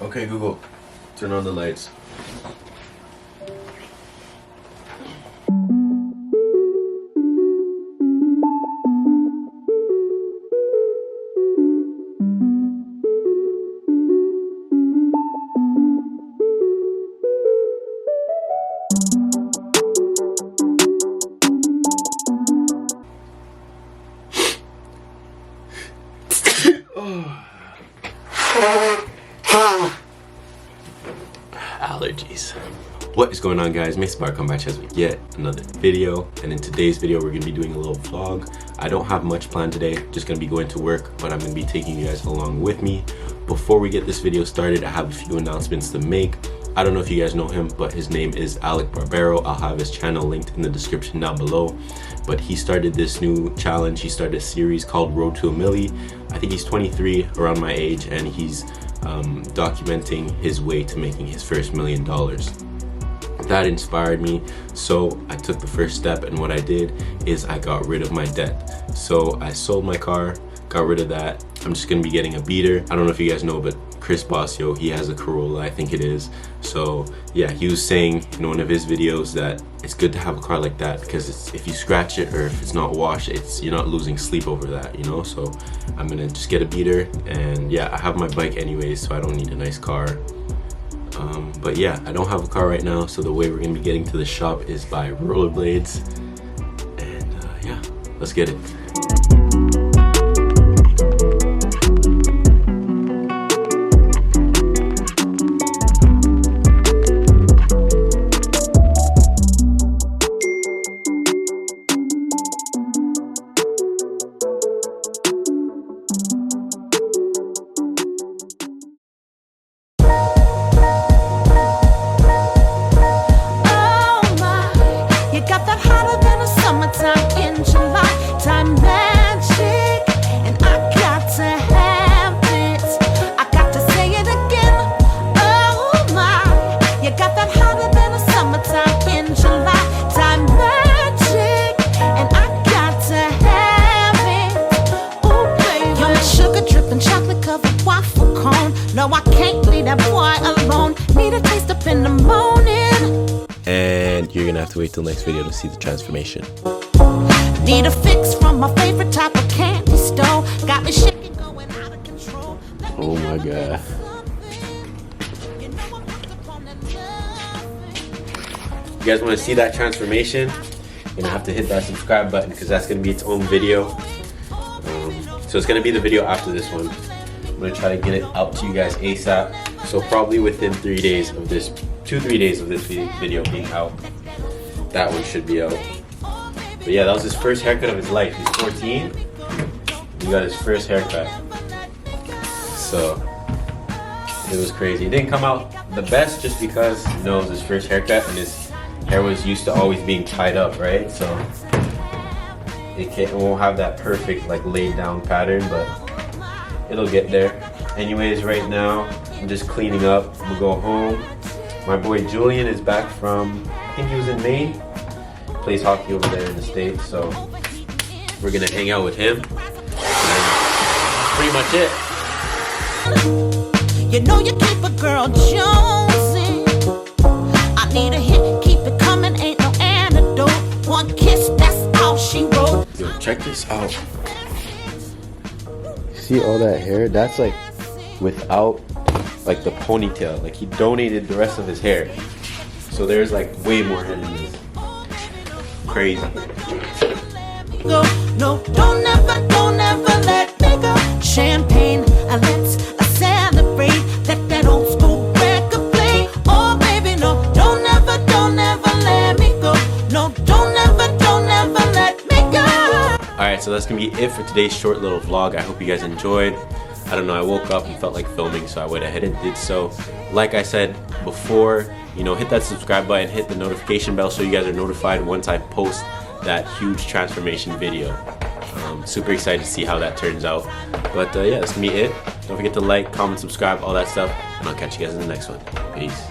Okay, Google, turn on the lights. Allergies. What is going on, guys? Mase Barber come back with yet another video, and in today's video we're gonna be doing a little vlog. I don't have much planned today, just gonna be going to work, but I'm gonna be taking you guys along with me. Before we get this video started, I have a few announcements to make. I don't know if you guys know him, but his name is Barber. I'll have his channel linked in the description down below. But he started this new challenge. He started a series called Road to a Milli. I think he's 23, around my age, and he's documenting his way to making his first $1 million. That inspired me, so I took the first step, and what I did is I got rid of my debt. So I sold my car, got rid of that. I'm just gonna be getting a beater. I don't know if you guys know, but Chris Bossio, he has a Corolla, I think it is. So yeah, he was saying in one of his videos that it's good to have a car like that because if you scratch it or if it's not washed, you're not losing sleep over that, you know? So I'm gonna just get a beater, and yeah, I have my bike anyways, so I don't need a nice car. But yeah, I don't have a car right now, so the way we're gonna be getting to the shop is by rollerblades. And yeah, let's get it. No, I can't leave that boy alone. Need a taste up in the morning. And you're gonna have to wait till next video to see the transformation. Need a fix from my favorite type of candy store. Got me shaking, going out of control. Oh my god. You guys want to see that transformation? You're gonna have to hit that subscribe button because that's gonna be its own video. So it's gonna be the video after this one. I'm gonna try to get it out to you guys ASAP. So probably within 3 days of this, 2-3 days of this video being out, that one should be out. But yeah, that was his first haircut of his life. He's 14. He got his first haircut. So it was crazy. It didn't come out the best just because, you know, it was his first haircut and his hair was used to always being tied up, right? So it won't have that perfect like laid down pattern, but it'll get there. Anyways, right now I'm just cleaning up. I'm gonna go home. My boy Julian is back from, I think he was in Maine. Plays hockey over there in the States, so we're gonna hang out with him. And pretty much it. You know you keep a girl jonesing. I need a hit, keep it coming, ain't no antidote. One kiss, that's all she wrote. Yo, check this out. See all that hair? That's like without like the ponytail. Like he donated the rest of his hair. So there's like way more hair than this. Crazy. Go, no, don't ever let me go. Champagne, let's celebrate. That old school record play. Oh baby, no, don't ever let me go. No, don't ever let me go. Alright, so that's gonna be it for today's short little vlog. I hope you guys enjoyed. I don't know, I woke up and felt like filming, so I went ahead and did so. Like I said before, you know, hit that subscribe button, hit the notification bell so you guys are notified once I post that huge transformation video. Super excited to see how that turns out. But yeah, that's gonna be it. Don't forget to like, comment, subscribe, all that stuff, and I'll catch you guys in the next one. Peace.